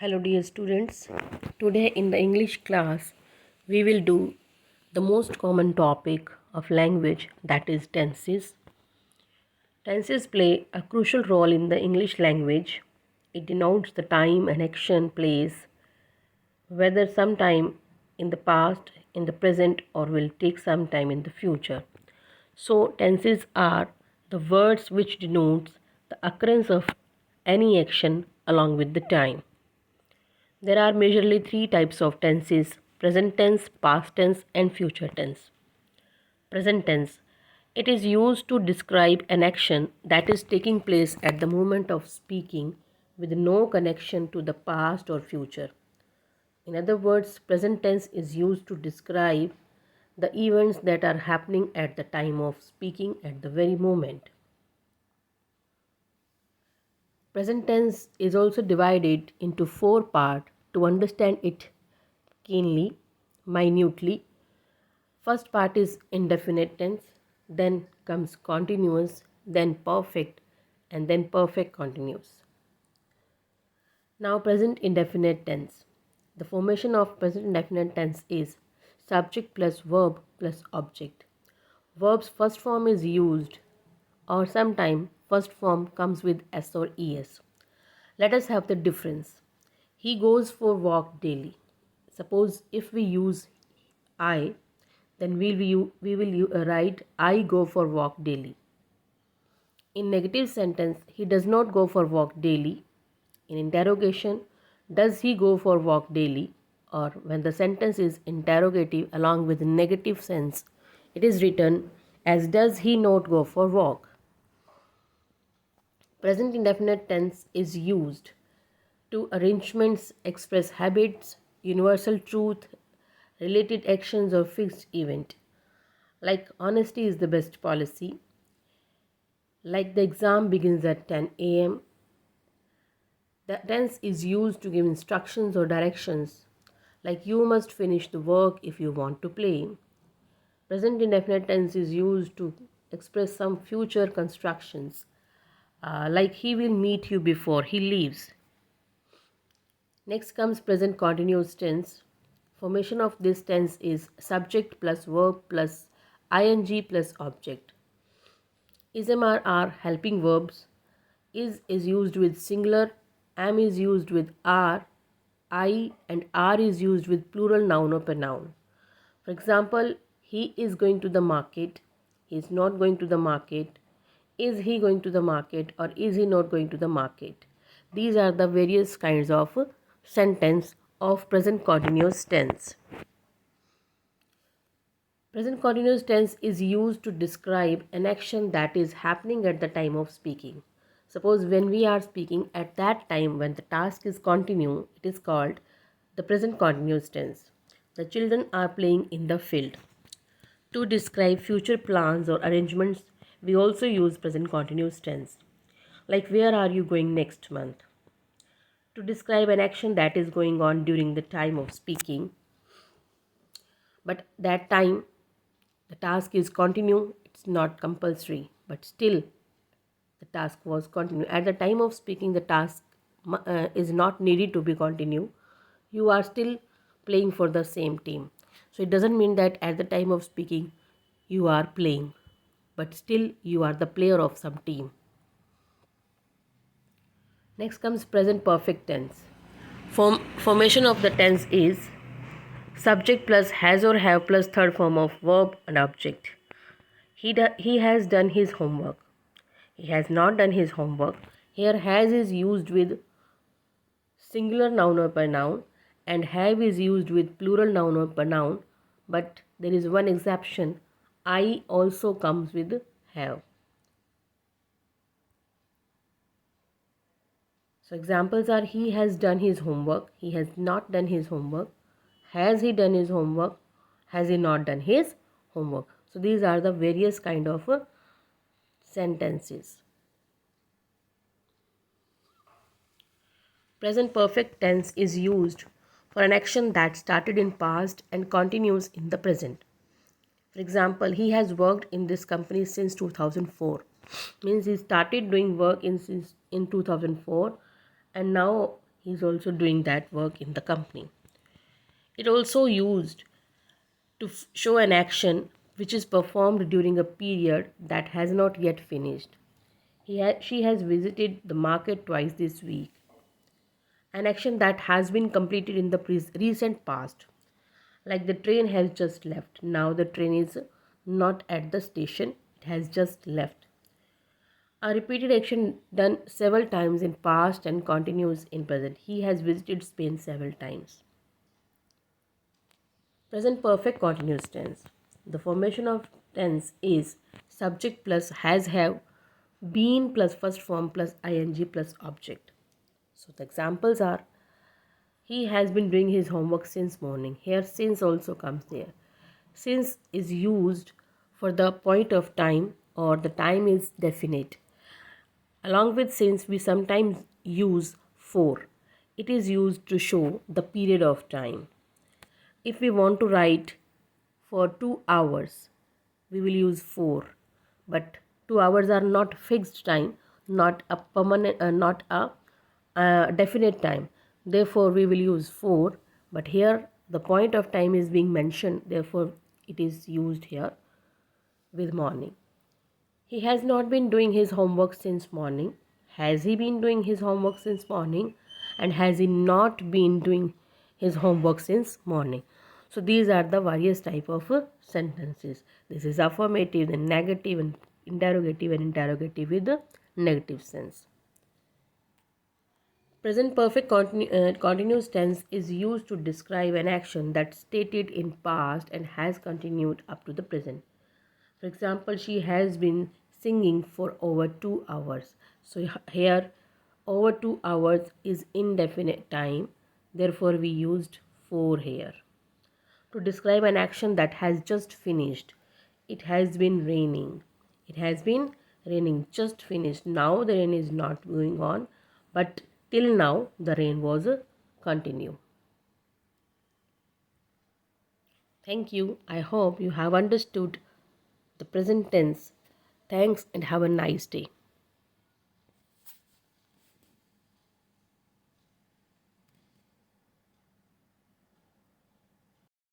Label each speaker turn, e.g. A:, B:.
A: Hello dear students. Today in the English class we will do the most common topic of language, that is tenses. Tenses play a crucial role in the English language. It denotes the time an action plays, whether sometime in the past, in the present, or will take some time in the future. So tenses are the words which denotes the occurrence of any action along with the time. There are majorly three types of tenses: present tense, past tense, and future tense. Present tense. It is used to describe an action that is taking place at the moment of speaking with no connection to the past or future. In other words, present tense is used to describe the events that are happening at the time of speaking at the very moment. Present tense is also divided into four parts to understand it keenly, minutely. First part is indefinite tense, then comes continuous, then perfect, and then perfect continuous. Now present indefinite tense. The formation of present indefinite tense is subject plus verb plus object. Verb's first form is used, or sometimes first form comes with s or es. Let us have the difference. He goes for walk daily. Suppose if we use I, then we will write I go for walk daily. In negative sentence, he does not go for walk daily. In interrogation, does he go for walk daily? Or when the sentence is interrogative along with negative sense, it is written as does he not go for walk. Present indefinite tense is used to arrangements express habits, universal truth, related actions or fixed event. Like honesty is the best policy. Like the exam begins at 10 a.m. The tense is used to give instructions or directions. Like you must finish the work if you want to play. Present indefinite tense is used to express some future constructions. Like he will meet you before he leaves. Next comes present continuous tense. Formation of this tense is subject plus verb plus ing plus object. Ism are helping verbs. Is used with singular, am is used with are, I and are is used with plural noun or pronoun. For example, he is going to the market, he is not going to the market, is he going to the market, or is he not going to the market. These are the various kinds of sentence of present continuous tense. Present continuous tense is used to describe an action that is happening at the time of speaking. Suppose when we are speaking at that time when the task is continue, it is called the present continuous tense. The children are playing in the field. To describe future plans or arrangements, we also use present continuous tense. Like where are you going next month? To describe an action that is going on during the time of speaking, but that time the task is continue, it's not compulsory, but still the task was continue. At the time of speaking, the task is not needed to be continue. You are still playing for the same team. So it doesn't mean that at the time of speaking you are playing, but still you are the player of some team. Next comes present perfect tense. Formation of the tense is subject plus has or have plus third form of verb and object. He has done his homework. He has not done his homework. Here has is used with singular noun or pronoun and have is used with plural noun or pronoun, but there is one exception. I also comes with have. So examples are he has done his homework, he has not done his homework, has he done his homework, has he not done his homework. So these are the various kind of sentences. Present perfect tense is used for an action that started in past and continues in the present. For example, he has worked in this company since 2004. Means he started doing work in 2004 and now He's also doing that work in the company. It also used to show an action which is performed during a period that has not yet finished. She has visited the market twice this week. An action that has been completed in the recent past. Like the train has just left. Now the train is not at the station, it has just left. A repeated action done several times in past and continues in present. He has visited Spain several times. Present perfect continuous tense. The formation of tense is subject plus has have, been plus first form plus ing plus object. So the examples are, he has been doing his homework since morning. Here since also comes there. Since is used for the point of time or the time is definite. Along with since we sometimes use for. It is used to show the period of time. If we want to write for 2 hours, we will use for. But 2 hours are not fixed time, not a permanent, not a definite time. Therefore, we will use for. But here, the point of time is being mentioned. Therefore, it is used here with morning. He has not been doing his homework since morning. Has he been doing his homework since morning? And has he not been doing his homework since morning? So these are the various type of sentences. This is affirmative, then negative, and interrogative with the negative sense. Present perfect continuous tense is used to describe an action that's stated in past and has continued up to the present. For example, she has been singing for over 2 hours. So here over 2 hours is indefinite time. Therefore, we used for here. To describe an action that has just finished. It has been raining. It has been raining, just finished. Now the rain is not going on, but till now the rain was continue. Thank you. I hope you have understood the present tense. Thanks and have a nice day.